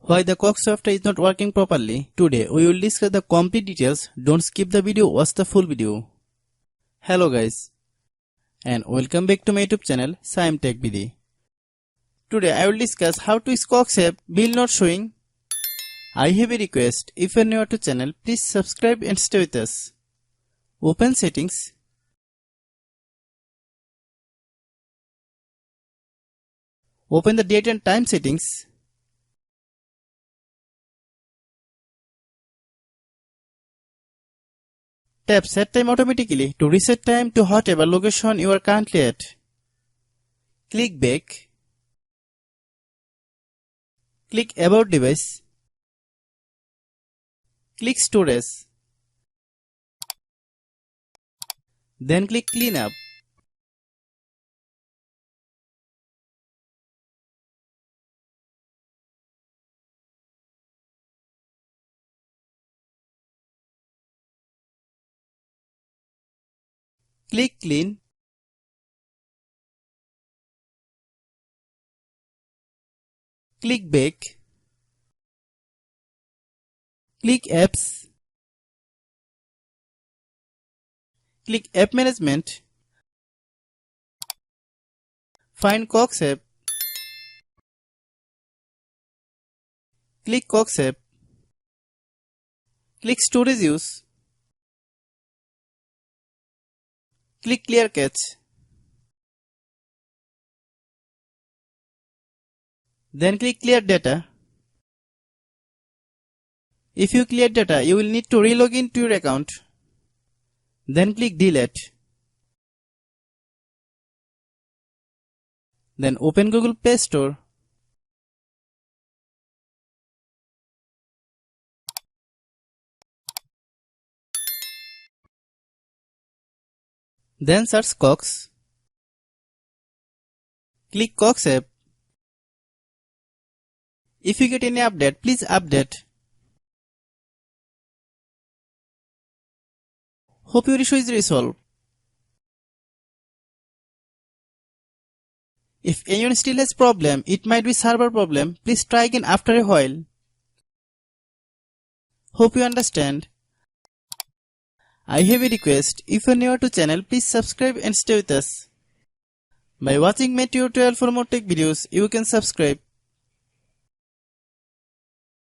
Why the Cox software is not working properly? Today we will discuss the complete details. Don't skip the video, watch the full video. Hello guys, and welcome back to my YouTube channel Shaem Tech BD. Today I will discuss how to Cox app bill not showing. I have a request. If you are new to channel, please subscribe and stay with us. Open settings. Open the date and time settings. Tap set time automatically to reset time to whatever location you are currently at. Click back. Click about device. Click storage. Then click clean up. Click clean. Click back. Click apps. Click app management. Find Cox app. Click Cox app. Click storage use. Click clear cache. Then click clear data. If you clear data, you will need to relog into your account. Then click delete. Then open Google Play Store. Then search Cox. Click Cox app. If you get any update, please update. Hope your issue is resolved. If anyone still has problem, it might be server problem. Please try again after a while. Hope you understand. I have a request. If you are new to channel, please subscribe and stay with us. By watching my tutorial for more tech videos, you can subscribe.